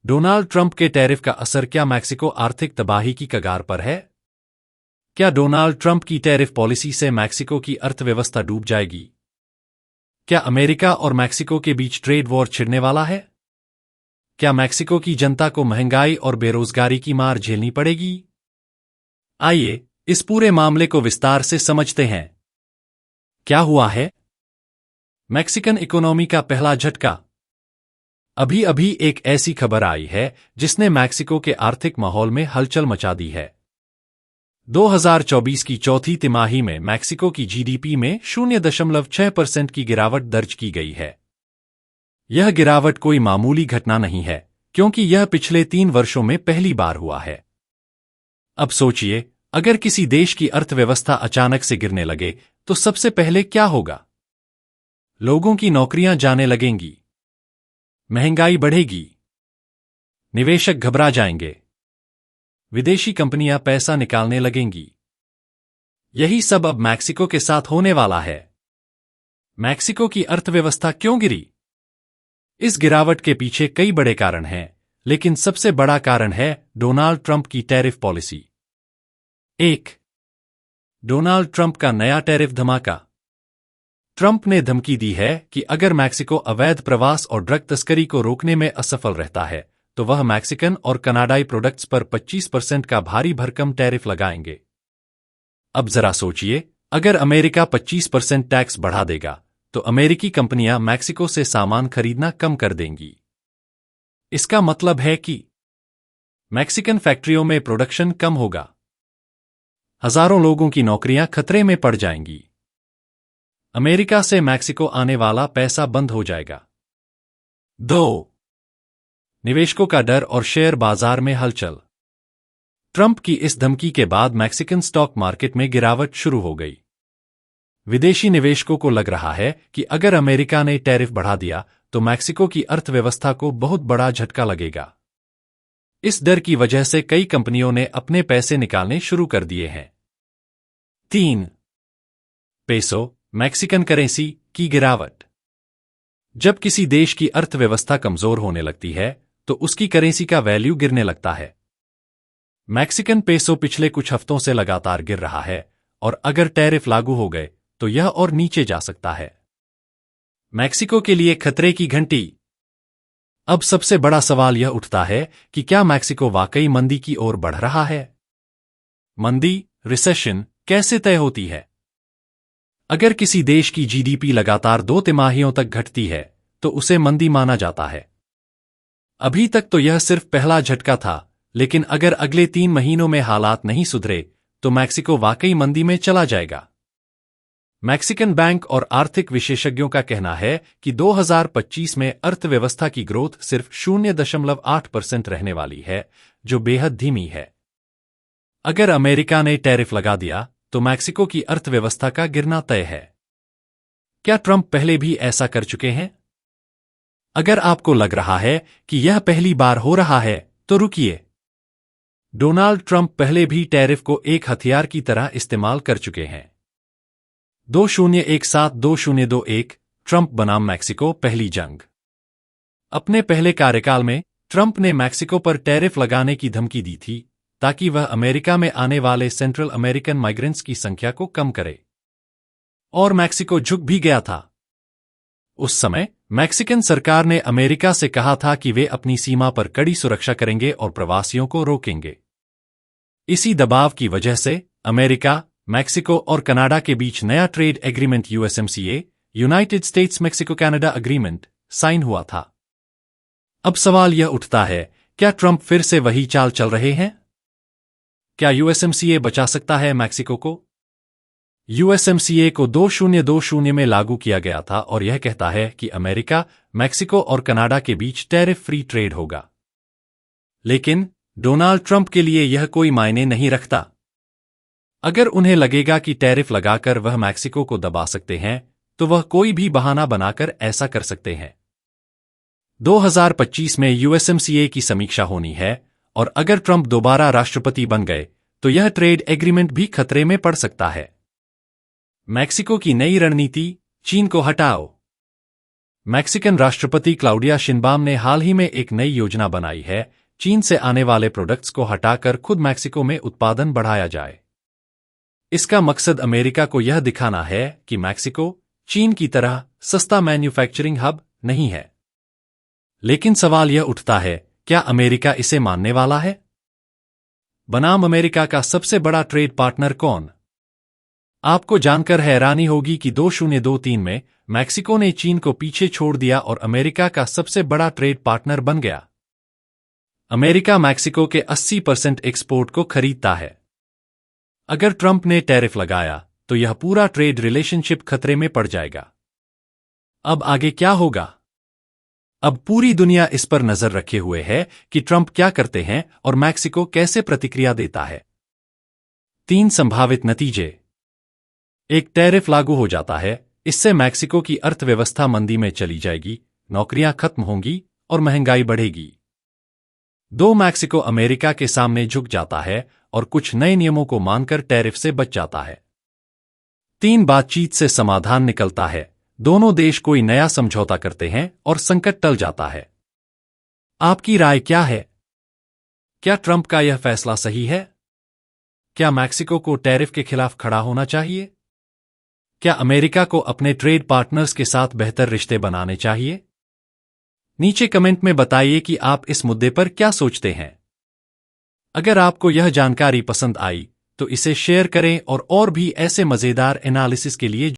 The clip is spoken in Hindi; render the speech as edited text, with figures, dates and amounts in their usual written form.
डोनाल्ड ट्रंप के टैरिफ का असर क्या मैक्सिको आर्थिक तबाही की कगार पर है? क्या डोनाल्ड ट्रंप की टैरिफ पॉलिसी से मैक्सिको की अर्थव्यवस्था डूब जाएगी? क्या अमेरिका और मैक्सिको के बीच ट्रेड वॉर छिड़ने वाला है? क्या मैक्सिको की जनता को महंगाई और बेरोजगारी की मार झेलनी पड़ेगी? आइए इस पूरे मामले को विस्तार से समझते हैं। क्या हुआ है? मैक्सिकन इकोनॉमी का पहला झटका। अभी अभी एक ऐसी खबर आई है जिसने मैक्सिको के आर्थिक माहौल में हलचल मचा दी है। 2024 की चौथी तिमाही में मैक्सिको की जीडीपी में 0.6% की गिरावट दर्ज की गई है। यह गिरावट कोई मामूली घटना नहीं है, क्योंकि यह पिछले 3 वर्षों में पहली बार हुआ है। अब सोचिए, अगर किसी देश की अर्थव्यवस्था अचानक से गिरने लगे तो सबसे पहले क्या होगा? लोगों की नौकरियां जाने लगेंगी, महंगाई बढ़ेगी, निवेशक घबरा जाएंगे, विदेशी कंपनियां पैसा निकालने लगेंगी। यही सब अब मैक्सिको के साथ होने वाला है। मैक्सिको की अर्थव्यवस्था क्यों गिरी? इस गिरावट के पीछे कई बड़े कारण हैं, लेकिन सबसे बड़ा कारण है डोनाल्ड ट्रंप की टैरिफ पॉलिसी। 1. डोनाल्ड ट्रंप का नया टैरिफ धमाका। ट्रंप ने धमकी दी है कि अगर मैक्सिको अवैध प्रवास और ड्रग तस्करी को रोकने में असफल रहता है तो वह मैक्सिकन और कनाडाई प्रोडक्ट्स पर 25% का भारी भरकम टैरिफ लगाएंगे। अब जरा सोचिए, अगर अमेरिका 25% टैक्स बढ़ा देगा तो अमेरिकी कंपनियां मैक्सिको से सामान खरीदना कम कर देंगी। इसका मतलब है कि मैक्सिकन फैक्ट्रियों में प्रोडक्शन कम होगा, हजारों लोगों की नौकरियां खतरे में पड़ जाएंगी, अमेरिका से मैक्सिको आने वाला पैसा बंद हो जाएगा। 2. निवेशकों का डर और शेयर बाजार में हलचल। ट्रंप की इस धमकी के बाद मैक्सिकन स्टॉक मार्केट में गिरावट शुरू हो गई। विदेशी निवेशकों को लग रहा है कि अगर अमेरिका ने टैरिफ बढ़ा दिया तो मैक्सिको की अर्थव्यवस्था को बहुत बड़ा झटका लगेगा। इस डर की वजह से कई कंपनियों ने अपने पैसे निकालने शुरू कर दिए हैं। 3. पेसो, मैक्सिकन करेंसी की गिरावट। जब किसी देश की अर्थव्यवस्था कमजोर होने लगती है तो उसकी करेंसी का वैल्यू गिरने लगता है। मैक्सिकन पेसो पिछले कुछ हफ्तों से लगातार गिर रहा है और अगर टैरिफ लागू हो गए तो यह और नीचे जा सकता है। मैक्सिको के लिए खतरे की घंटी। अब सबसे बड़ा सवाल यह उठता है कि क्या मैक्सिको वाकई मंदी की ओर बढ़ रहा है? मंदी, रिसेशन कैसे तय होती है? अगर किसी देश की जीडीपी लगातार 2 तिमाहियों तक घटती है तो उसे मंदी माना जाता है। अभी तक तो यह सिर्फ पहला झटका था, लेकिन अगर अगले 3 महीनों में हालात नहीं सुधरे तो मैक्सिको वाकई मंदी में चला जाएगा। मैक्सिकन बैंक और आर्थिक विशेषज्ञों का कहना है कि 2025 में अर्थव्यवस्था की ग्रोथ सिर्फ 0.8% रहने वाली है, जो बेहद धीमी है। अगर अमेरिका ने टैरिफ लगा दिया तो मैक्सिको की अर्थव्यवस्था का गिरना तय है। क्या ट्रंप पहले भी ऐसा कर चुके हैं? अगर आपको लग रहा है कि यह पहली बार हो रहा है तो रुकिए। डोनाल्ड ट्रंप पहले भी टैरिफ को एक हथियार की तरह इस्तेमाल कर चुके हैं। 2017-2021 ट्रंप बनाम मैक्सिको पहली जंग। अपने पहले कार्यकाल में ट्रंप ने मैक्सिको पर टैरिफ लगाने की धमकी दी थी ताकि वह अमेरिका में आने वाले सेंट्रल अमेरिकन माइग्रेंट्स की संख्या को कम करे। और मैक्सिको झुक भी गया था। उस समय मैक्सिकन सरकार ने अमेरिका से कहा था कि वे अपनी सीमा पर कड़ी सुरक्षा करेंगे और प्रवासियों को रोकेंगे। इसी दबाव की वजह से अमेरिका, मैक्सिको और कनाडा के बीच नया trade agreement USMCA, United States Mexico Canada agreement, sign हुआ था। अब सवाल यह उठता है, क्या ट्रंप फिर से वही चाल चल रहे हैं? क्या USMCA बचा सकता है मैक्सिको को? USMCA को 2020 में लागू किया गया था और यह कहता है कि अमेरिका, मैक्सिको और कनाडा के बीच टैरिफ फ्री ट्रेड होगा। लेकिन डोनाल्ड ट्रंप के लिए यह कोई मायने नहीं रखता। अगर उन्हें लगेगा कि टैरिफ लगाकर वह मैक्सिको को दबा सकते हैं तो वह कोई भी बहाना बनाकर ऐसा कर सकते हैं। 2025 में USMCA की समीक्षा होनी है और अगर ट्रंप दोबारा राष्ट्रपति बन गए तो यह ट्रेड एग्रीमेंट भी खतरे में पड़ सकता है। मैक्सिको की नई रणनीति, चीन को हटाओ। मैक्सिकन राष्ट्रपति क्लाउडिया शिनबाम ने हाल ही में एक नई योजना बनाई है, चीन से आने वाले प्रोडक्ट्स को हटाकर खुद मैक्सिको में उत्पादन बढ़ाया जाए। इसका मकसद अमेरिका को यह दिखाना है कि मैक्सिको चीन की तरह सस्ता मैन्युफैक्चरिंग हब नहीं है। लेकिन सवाल यह उठता है, क्या अमेरिका इसे मानने वाला है? बनाम अमेरिका का सबसे बड़ा ट्रेड पार्टनर कौन? आपको जानकर हैरानी होगी कि 2023 में मैक्सिको ने चीन को पीछे छोड़ दिया और अमेरिका का सबसे बड़ा ट्रेड पार्टनर बन गया। अमेरिका मैक्सिको के 80% एक्सपोर्ट को खरीदता है। अगर ट्रंप ने टैरिफ लगाया तो यह पूरा ट्रेड रिलेशनशिप खतरे में पड़ जाएगा। अब आगे क्या होगा? अब पूरी दुनिया इस पर नजर रखे हुए है कि ट्रंप क्या करते हैं और मैक्सिको कैसे प्रतिक्रिया देता है। 3 संभावित नतीजे। 1, टैरिफ लागू हो जाता है। इससे मैक्सिको की अर्थव्यवस्था मंदी में चली जाएगी, नौकरियां खत्म होंगी और महंगाई बढ़ेगी। 2, मैक्सिको अमेरिका के सामने झुक जाता है और कुछ नए नियमों को मानकर टैरिफ से बच जाता है। 3, बातचीत से समाधान निकलता है। दोनों देश कोई नया समझौता करते हैं और संकट टल जाता है। आपकी राय क्या है? क्या ट्रंप का यह फैसला सही है? क्या मैक्सिको को टैरिफ के खिलाफ खड़ा होना चाहिए? क्या अमेरिका को अपने ट्रेड पार्टनर्स के साथ बेहतर रिश्ते बनाने चाहिए? नीचे कमेंट में बताइए कि आप इस मुद्दे पर क्या सोचते हैं। अगर आपको यह जानकारी पसंद आई तो इसे शेयर करें और भी ऐसे मजेदार एनालिसिस के लिए